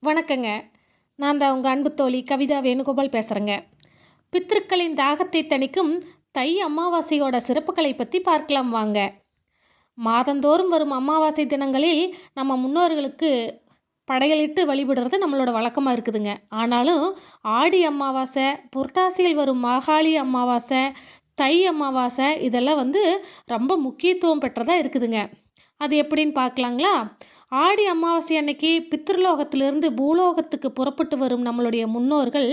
வணக்கங்க. நான் தான் உங்க அன்பு தோழி கவிதா வேணுகோபால் பேசுகிறேங்க. பித்ருக்களின் தாகத்தை தணிக்கும் தை அமாவாசையோட சிறப்புகளை பற்றி பார்க்கலாம் வாங்க. மாதந்தோறும் வரும் அமாவாசை தினங்களில் நம்ம முன்னோர்களுக்கு படையலிட்டு வழிபடுறது நம்மளோட வழக்கமாக இருக்குதுங்க. ஆனாலும் ஆடி அமாவாசை, புரட்டாசியில் வரும் மாகாளி அமாவாசை, தை அமாவாசை இதெல்லாம் ரொம்ப முக்கியத்துவம் பெற்றதாக இருக்குதுங்க. அது எப்படின்னு பார்க்கலாங்களா? ஆடி அமாவாசை அன்னைக்கு பித்ருலோகத்திலிருந்து பூலோகத்துக்கு புறப்பட்டு வரும் நம்மளுடைய முன்னோர்கள்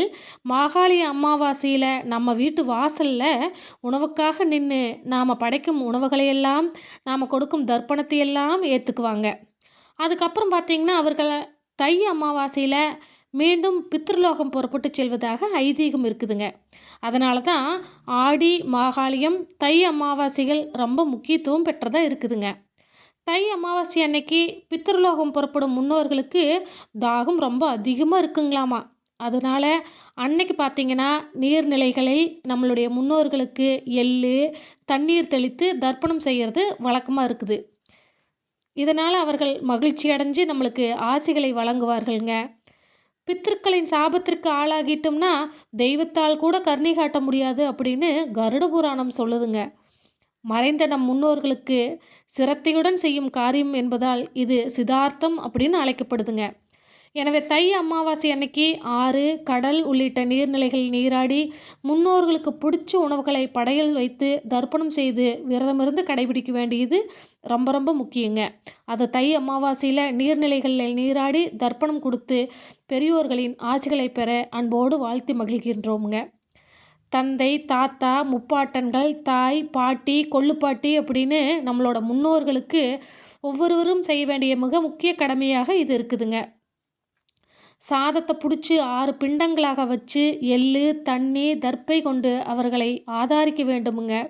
மாகாளி அமாவாசையில் நம்ம வீட்டு வாசலில் உணவுக்காக நின்று நாம் படைக்கும் உணவுகளையெல்லாம், நாம் கொடுக்கும் தர்ப்பணத்தையெல்லாம் ஏற்றுக்குவாங்க. அதுக்கப்புறம் பார்த்திங்கன்னா அவர்கள் தை அமாவாசையில் மீண்டும் பித்ருலோகம் புறப்பட்டு செல்வதாக ஐதீகம் இருக்குதுங்க. அதனால தான் ஆடி மாகாளியம் தை அமாவாசைகள் ரொம்ப முக்கியத்துவம் பெற்றதாக இருக்குதுங்க. தை அமாவாசை அன்னைக்கு பித்ருலோகம் புறப்படும் முன்னோர்களுக்கு தாகம் ரொம்ப அதிகமாக இருக்குங்களாமா. அதனால் அன்னைக்கு பார்த்திங்கன்னா நீர்நிலைகளில் நம்மளுடைய முன்னோர்களுக்கு எள்ளு தண்ணீர் தெளித்து தர்ப்பணம் செய்கிறது வழக்கமாக இருக்குது. இதனால் அவர்கள் மகிழ்ச்சி அடைஞ்சு நம்மளுக்கு ஆசிகளை வழங்குவார்கள்ங்க. பித்ருக்களின் சாபத்திற்கு ஆளாகிட்டோம்னா தெய்வத்தால் கூட கருணை காட்ட முடியாது அப்படின்னு கருட புராணம் சொல்லுதுங்க. மறைந்த நம் முன்னோர்களுக்கு சிரத்தையுடன் செய்யும் காரியம் என்பதால் இது சிதார்த்தம் அப்படின்னு அழைக்கப்படுதுங்க. எனவே தை அமாவாசை அன்னைக்கு ஆறு, கடல் உள்ளிட்ட நீர்நிலைகள் நீராடி முன்னோர்களுக்கு பிடிச்ச உணவுகளை படையல் வைத்து தர்ப்பணம் செய்து விரதமிருந்து கடைபிடிக்க வேண்டியது ரொம்ப ரொம்ப முக்கியங்க. அது தை அமாவாசையில் நீர்நிலைகளில் நீராடி தர்ப்பணம் கொடுத்து பெரியோர்களின் ஆசிகளை பெற அன்போடு வாழ்த்தி மகிழ்கின்றோமுங்க. தந்தை, தாத்தா, முப்பாட்டன்கள், தாய், பாட்டி, கொள்ளுப்பாட்டி அப்படின்னு நம்மளோட முன்னோர்களுக்கு ஒவ்வொருவரும் செய்ய வேண்டிய மிக முக்கிய கடமையாக இது இருக்குதுங்க. சாதத்தை பிடிச்சி 6 பிண்டங்களாக வச்சு எள்ளு, தண்ணி, தர்ப்பை கொண்டு அவர்களை ஆதாரிக்க வேண்டுமுங்க.